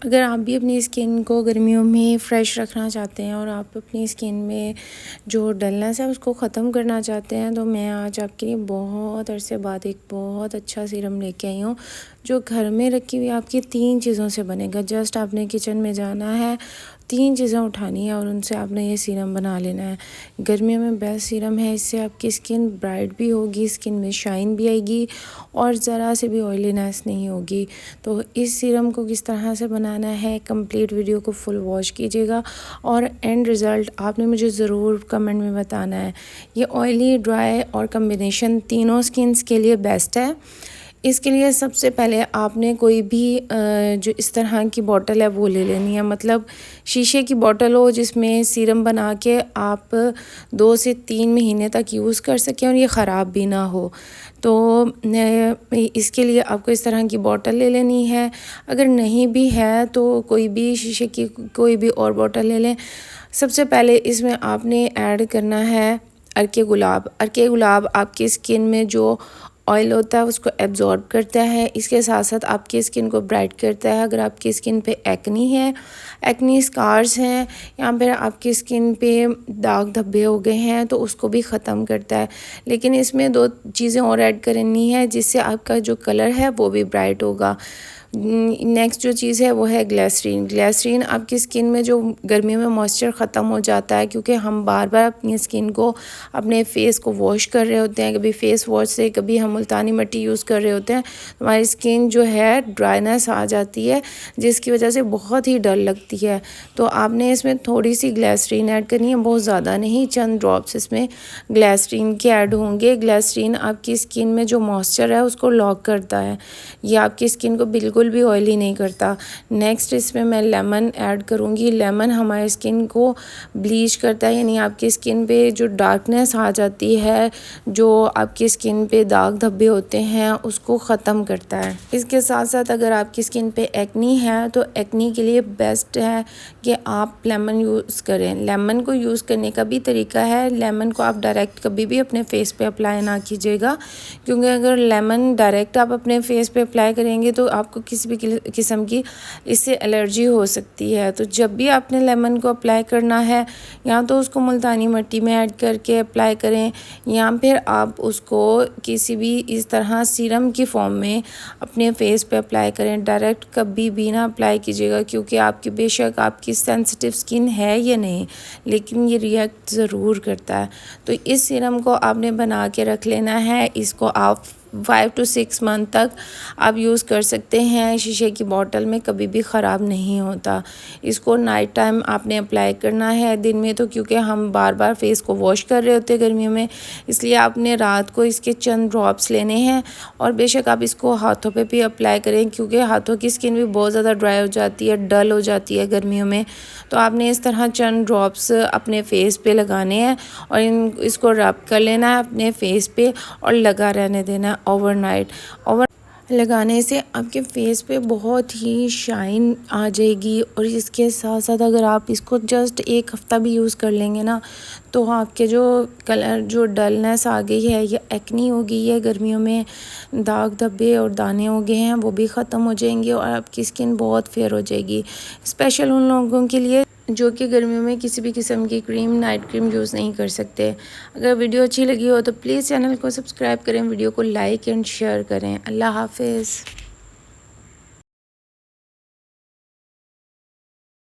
अगर आप भी अपनी स्किन को गर्मियों में फ़्रेश रखना चाहते हैं और आप अपनी स्किन में जो डलनेस है उसको ख़त्म करना चाहते हैं, तो मैं आज आपके लिए बहुत अरसे बाद एक बहुत अच्छा सीरम लेके आई हूँ जो घर में रखी हुई आपकी 3 चीज़ों से बनेगा। जस्ट आपने किचन में जाना है, 3 चीज़ें उठानी है और उनसे आपने ये सीरम बना लेना है। गर्मियों में बेस्ट सीरम है, इससे आपकी स्किन ब्राइट भी होगी, स्किन में शाइन भी आएगी और ज़रा से भी ऑयलीनेस नहीं होगी। तो इस सीरम को किस तरह से बनाना है, कंप्लीट वीडियो को फुल वॉच कीजिएगा और एंड रिज़ल्ट आपने मुझे ज़रूर कमेंट में बताना है। ये ऑयली, ड्राई और कम्बिनेशन तीनों स्किन्स के लिए बेस्ट है। इसके लिए सबसे पहले आपने कोई भी जो इस तरह की बॉटल है वो ले लेनी है, मतलब शीशे की बॉटल हो जिसमें सीरम बना के आप 2 से 3 महीने तक यूज़ कर सकें और ये ख़राब भी ना हो। तो इसके लिए आपको इस तरह की बॉटल ले लेनी है। अगर नहीं भी है तो कोई भी शीशे की कोई भी और बॉटल ले लें। सबसे पहले इसमें आपने ऐड करना है अर्के गुलाब। अर्के गुलाब आपकी स्किन में जो ऑयल होता है उसको एब्जॉर्ब करता है, इसके साथ साथ आपकी स्किन को ब्राइट करता है। अगर आपकी स्किन पे एक्नी है, एक्नी स्कार्स हैं या फिर आपकी स्किन पे दाग धब्बे हो गए हैं तो उसको भी ख़त्म करता है। लेकिन इसमें 2 चीज़ें और ऐड करनी है जिससे आपका जो कलर है वो भी ब्राइट होगा। नेक्स्ट जो चीज़ है वो है ग्लिसरीन। ग्लिसरीन आपकी स्किन में जो गर्मियों में मॉइस्चर ख़त्म हो जाता है, क्योंकि हम बार बार अपनी स्किन को, अपने फेस को वॉश कर रहे होते हैं, कभी फेस वॉश से कभी हम मुल्तानी मिट्टी यूज़ कर रहे होते हैं, तो हमारी स्किन जो है ड्राइनेस आ जाती है जिसकी वजह से बहुत ही डल लगती है। तो आपने इसमें थोड़ी सी ग्लिसरीन ऐड करनी है, बहुत ज़्यादा नहीं, चंद ड्रॉप्स इसमें ग्लिसरीन के ऐड होंगे। ग्लिसरीन आपकी स्किन में जो मॉइस्चर है उसको लॉक करता है, ये आपकी स्किन को बिल्कुल भी ऑयली नहीं करता। नेक्स्ट इसमें मैं लेमन ऐड करूँगी। लेमन हमारी स्किन को ब्लीच करता है, यानी आपकी स्किन पे जो डार्कनेस आ जाती है, जो आपकी स्किन पे दाग धब्बे होते हैं, उसको ख़त्म करता है। इसके साथ साथ अगर आपकी स्किन पे एक्नी है तो एक्नी के लिए बेस्ट है कि आप लेमन यूज़ करें। लेमन को यूज़ करने का भी तरीका है, लेमन को आप डायरेक्ट कभी भी अपने फेस पे अप्लाई ना कीजिएगा, क्योंकि अगर लेमन डायरेक्ट आप अपने फेस पे अप्लाई करेंगे तो आपको किसी भी किस्म की इससे एलर्जी हो सकती है। तो जब भी आपने लेमन को अप्लाई करना है, या तो उसको मुल्तानी मिट्टी में ऐड करके अप्लाई करें या फिर आप उसको किसी भी इस तरह सीरम की फॉर्म में अपने फेस पे अप्लाई करें। डायरेक्ट कभी भी ना अप्लाई कीजिएगा, क्योंकि आपकी बेशक आपकी सेंसिटिव स्किन है या नहीं, लेकिन ये रिएक्ट ज़रूर करता है। तो इस सीरम को आपने बना के रख लेना है। इसको आप 5 to 6 मंथ तक आप यूज़ कर सकते हैं। शीशे की बॉटल में कभी भी ख़राब नहीं होता। इसको नाइट टाइम आपने अप्लाई करना है, दिन में तो क्योंकि हम बार बार फेस को वॉश कर रहे होते हैं गर्मियों में, इसलिए आपने रात को इसके चंद ड्रॉप्स लेने हैं। और बेशक आप इसको हाथों पे भी अप्लाई करें, क्योंकि हाथों की स्किन भी बहुत ज़्यादा ड्राई हो जाती है, डल हो जाती है गर्मियों में। तो आपने इस तरह चंद ड्रॉप्स अपने फेस पे लगाने हैं और इसको रब कर लेना है अपने फेस पे और लगा रहने देना ओवरनाइट। लगाने से आपके फेस पे बहुत ही शाइन आ जाएगी। और इसके साथ साथ अगर आप इसको जस्ट 1 हफ़्ता भी यूज़ कर लेंगे ना, तो आपके जो कलर, जो डलनेस आ गई है या एक्नी हो गई है गर्मियों में, दाग धब्बे और दाने हो गए हैं, वो भी ख़त्म हो जाएंगे और आपकी स्किन बहुत फेयर हो जाएगी। स्पेशल उन लोगों के लिए जो कि गर्मियों में किसी भी किस्म की क्रीम, नाइट क्रीम यूज़ नहीं कर सकते। अगर वीडियो अच्छी लगी हो तो प्लीज़ चैनल को सब्सक्राइब करें, वीडियो को लाइक एंड शेयर करें। अल्लाह हाफिज़।